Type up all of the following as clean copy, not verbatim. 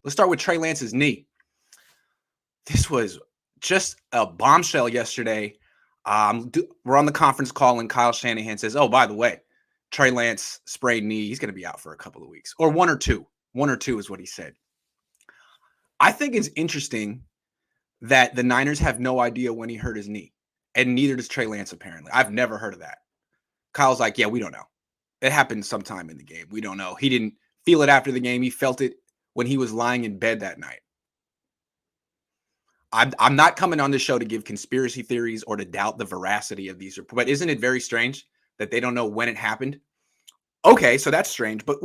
Let's start with Trey Lance's knee. This was just a bombshell yesterday. We're on the conference call, and Kyle Shanahan says, "Oh, by the way, Trey Lance sprained knee. He's going to be out for a couple of weeks, or one or two. One or two is what he said." I think it's interesting that the Niners have no idea when he hurt his knee, and neither does Trey Lance, apparently. I've never heard of that. Kyle's like, "Yeah, we don't know. It happened sometime in the game. We don't know. He didn't feel it after the game. He felt it when he was lying in bed that night." I'm not coming on this show to give conspiracy theories or to doubt the veracity of these reports, but isn't it very strange that they don't know when it happened? Okay, so that's strange. But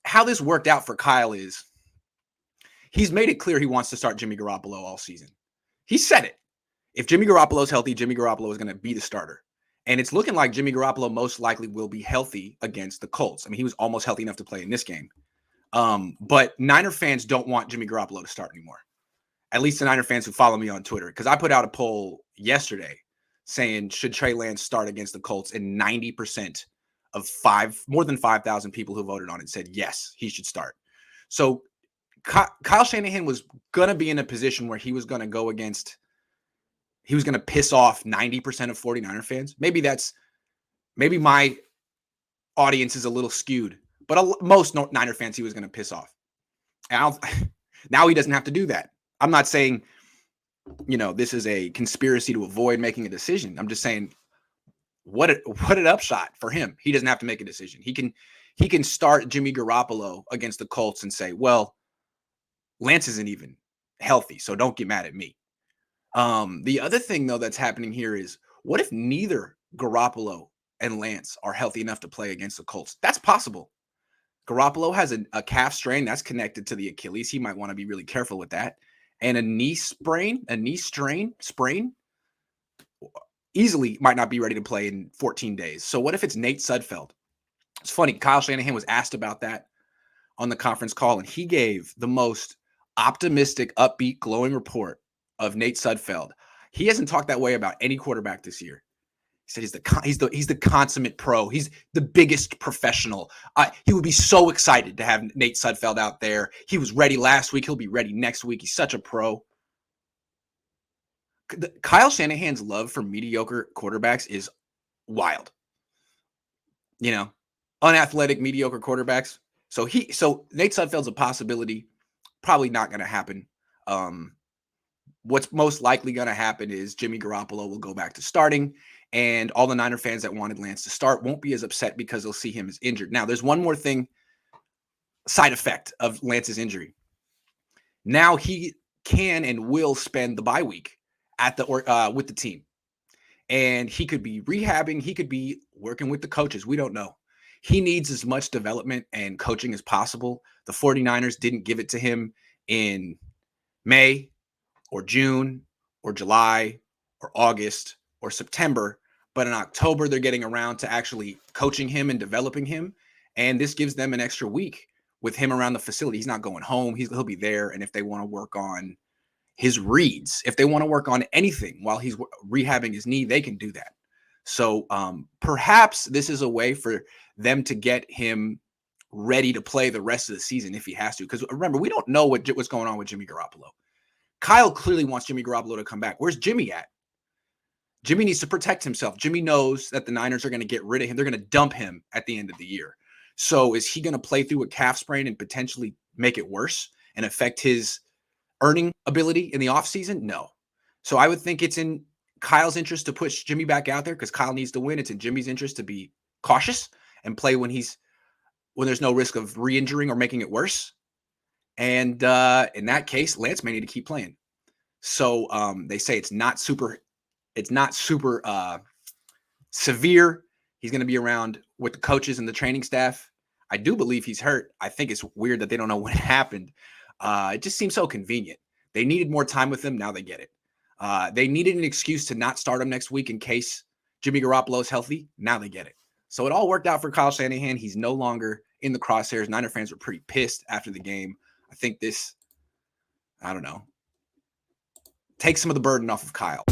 how this worked out for Kyle is he's made it clear he wants to start Jimmy Garoppolo all season. He said it. If Jimmy Garoppolo's healthy, Jimmy Garoppolo is going to be the starter. And it's looking like Jimmy Garoppolo most likely will be healthy against the Colts. I mean, he was almost healthy enough to play in this game. But Niner fans don't want Jimmy Garoppolo to start anymore. At least the Niner fans who follow me on Twitter, because I put out a poll yesterday saying, should Trey Lance start against the Colts? And 90% of more than 5,000 people who voted on it said, yes, he should start. So Kyle Shanahan was going to be in a position where he was going to piss off 90% of 49er fans. Maybe my audience is a little skewed, but most Niner fans he was going to piss off. And now he doesn't have to do that. I'm not saying, this is a conspiracy to avoid making a decision. I'm just saying, what an upshot for him. He doesn't have to make a decision. He can start Jimmy Garoppolo against the Colts and say, well, Lance isn't even healthy, so don't get mad at me. The other thing, though, that's happening here is, what if neither Garoppolo and Lance are healthy enough to play against the Colts? That's possible. Garoppolo has a calf strain that's connected to the Achilles. He might want to be really careful with that. And a knee sprain, easily might not be ready to play in 14 days. So what if it's Nate Sudfeld? It's funny. Kyle Shanahan was asked about that on the conference call, and he gave the most optimistic, upbeat, glowing report of Nate Sudfeld. He hasn't talked that way about any quarterback this year. He said he's the consummate pro. He's the biggest professional. He would be so excited to have Nate Sudfeld out there. He was ready last week. He'll be ready next week. He's such a pro. Kyle Shanahan's love for mediocre quarterbacks is wild. Unathletic, mediocre quarterbacks. So Nate Sudfeld's a possibility. Probably not going to happen. What's most likely going to happen is Jimmy Garoppolo will go back to starting, and all the Niner fans that wanted Lance to start won't be as upset because they'll see him as injured. Now, there's one more thing, side effect of Lance's injury. Now he can and will spend the bye week with the team, and he could be rehabbing. He could be working with the coaches. We don't know. He needs as much development and coaching as possible. The 49ers didn't give it to him in May or June or July or August or September, but in October, they're getting around to actually coaching him and developing him. And this gives them an extra week with him around the facility. He's not going home. He'll be there. And if they want to work on his reads, if they want to work on anything while he's rehabbing his knee, they can do that. So perhaps this is a way for them to get him ready to play the rest of the season if he has to. Because remember, we don't know what's going on with Jimmy Garoppolo. Kyle clearly wants Jimmy Garoppolo to come back. Where's Jimmy at? Jimmy needs to protect himself. Jimmy knows that the Niners are going to get rid of him. They're going to dump him at the end of the year. So is he going to play through a calf sprain and potentially make it worse and affect his earning ability in the offseason? No. So I would think it's in Kyle's interest to push Jimmy back out there because Kyle needs to win. It's in Jimmy's interest to be cautious and play when there's no risk of re-injuring or making it worse. And in that case, Lance may need to keep playing. So they say it's not super severe. He's going to be around with the coaches and the training staff. I do believe he's hurt. I think it's weird that they don't know when it happened. It just seems so convenient. They needed more time with him. Now they get it. They needed an excuse to not start him next week in case Jimmy Garoppolo is healthy. Now they get it. So it all worked out for Kyle Shanahan. He's no longer in the crosshairs. Niner fans were pretty pissed after the game. I think this, I don't know, take some of the burden off of Kyle.